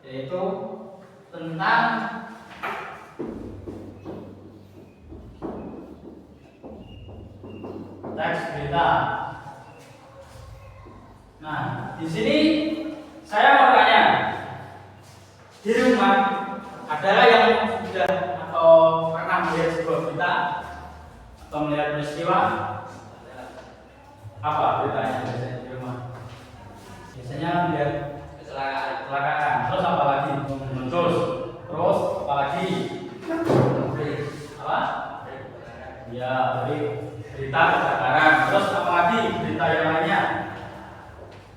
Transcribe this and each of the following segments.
yaitu tentang teks berita. Nah, di sini saya mau tanya, di rumah ada yang sudah atau pernah melihat sebuah berita atau melihat peristiwa? Apa beritanya biasanya di rumah? Biasanya melihat kecelakaan. Terus apa lagi? Terus apa lagi? Apa? Ya, berita kecelakaan. Terus apa lagi? Berita yang lainnya?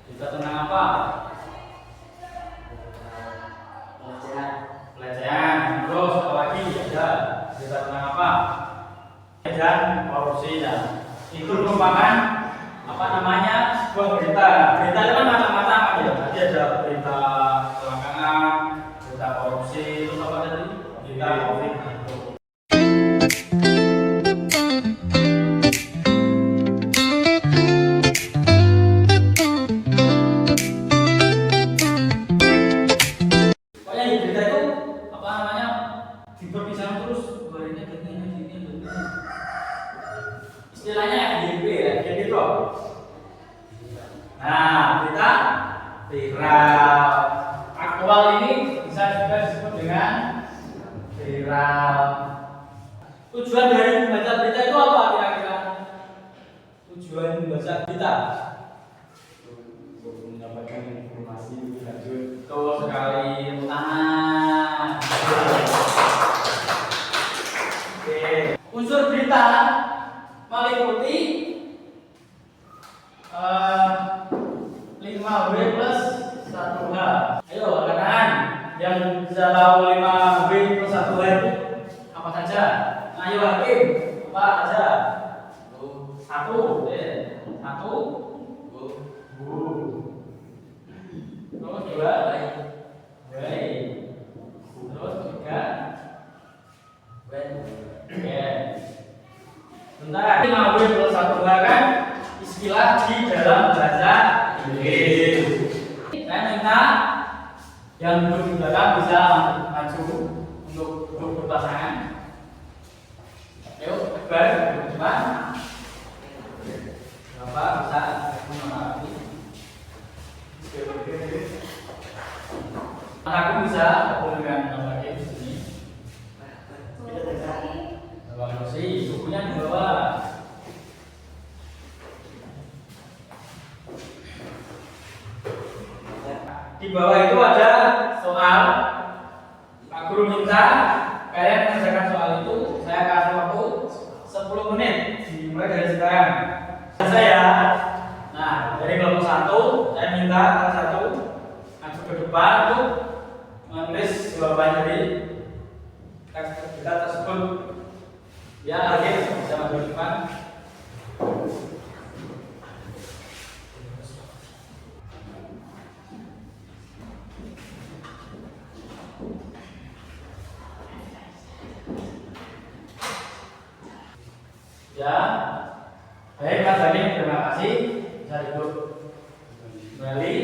Berita tentang apa? Pelecehan. Terus apa lagi? Ada berita tentang apa? Dan korupsi. Itu merupakan apa namanya, sebuah berita. Berita itu kan macam-macam ya. Tadi ada berita kecelakaan, berita korupsi, terus apa tadi? Berita COVID. Pokoknya di berita itu apa namanya, diperpisah terus bahannya begini. Istilahnya FYP ya, jadi itu. Nah, berita viral. Aktual ini bisa juga disebut dengan viral. Tujuan dari membaca berita itu apa kira-kira? Tujuan membaca berita untuk mendapatkan informasi lebih lanjut. Betul sekali. Oke. Unsur berita meliputi 5W plus 1H. Ayo rekan, yang bisa tahu 5W plus 1H itu apa saja? Ayo Hakim, apa aja? Satu. Bu. Terus dua. Baik. Terus tiga. Bentar, 5W plus 1H kan istilah di dalam bahasa Inggris. Saya minta yang duduk di belakang bisa maju untuk duduk berpasangan. Ayo, Akbar, duduk depan. Bapak bisa mengamati. Aku bisa bertemu dengan Bapak di sini. Bapak kursi, bukunya di bawah. Di bawah itu ada soal. Pak Guru minta kalian mengerjakan soal itu. Saya kasih waktu 10 menit dimulai dari sekarang. Saya, nah dari kelompok 1 saya minta kelas 1 maju ke depan untuk menulis jawaban dari teks berita tersebut. Ya, akhir bisa maju ke depan. Ya, baik Mas Bani, terima kasih. Bisa duduk kembali.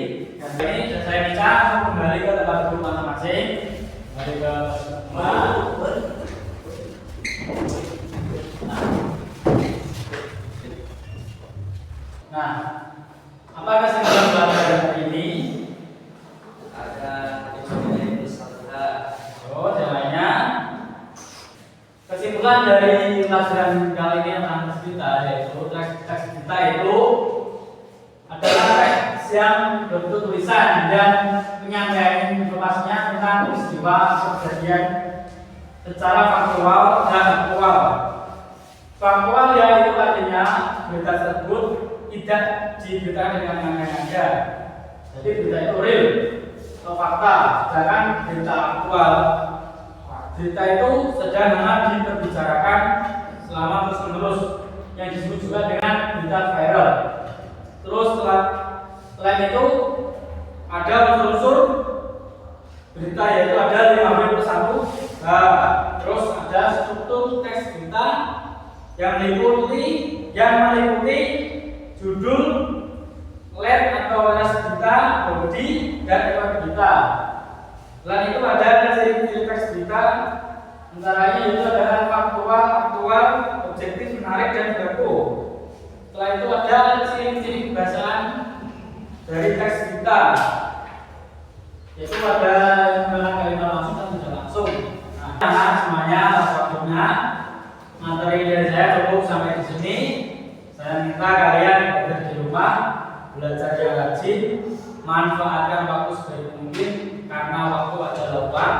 Dan ini saya minta kembali ke tempat duduk masing-masing. Kembali ke rumah. Nah, apa kesimpulan pelajaran hari ini? Ada 5W plus 1H. Oh, yang lainnya. Kesimpulan dari pelajaran kali ini tentang teks berita, yaitu teks berita itu adalah teks yang berbentuk tulisan dan menyampaikan informasinya tentang peristiwa kejadian secara faktual dan aktual. Faktual yaitu artinya berita tersebut tidak diberitakan dengan mengada-ngada. Jadi berita itu real atau fakta, sedangkan berita aktual, berita itu sedang hangat diperbicarakan selama terus-menerus, yang disebut juga dengan berita viral. Terus selain itu ada unsur-unsur berita, yaitu ada 5W plus 1H. Terus ada struktur teks berita yang meliputi judul, lead atau ras berita, body, dan ekor berita. Selain itu ada ciri-ciri teks berita, antaranya yaitu adalah faktual, aktual, objektif, menarik, dan berlaku. Setelah itu ada ciri-ciri kebahasaan dari teks berita, yaitu ada yang menggunakan kalimat langsung dan tidak langsung. Nah, semuanya atas waktunya. Materi dari saya cukup sampai di sini. Saya minta kalian belajar di rumah, belajar yang rajin, manfaatkan waktu sebaik mungkin karena waktu adalah uang.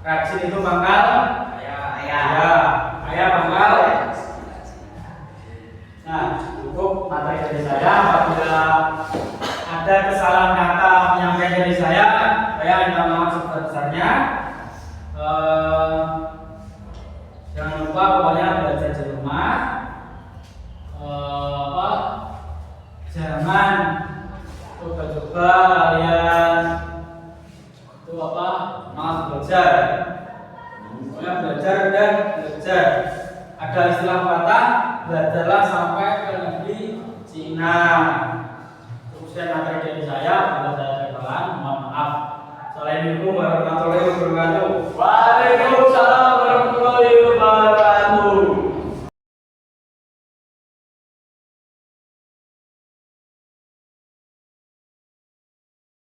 Rajin itu pangkal ayah pangkal. Nah, cukup materi dari saya. Apabila ada kesalahan kata penyampaian dari saya minta maaf sebesar-besarnya. Jangan lupa pokoknya belajar di rumah. Jangan coba-coba kalian itu malas belajar. Pokoknya belajar dan belajar. Ada istilah kata belajarlah sampai ke negeri Cina. Sekian materi dari saya.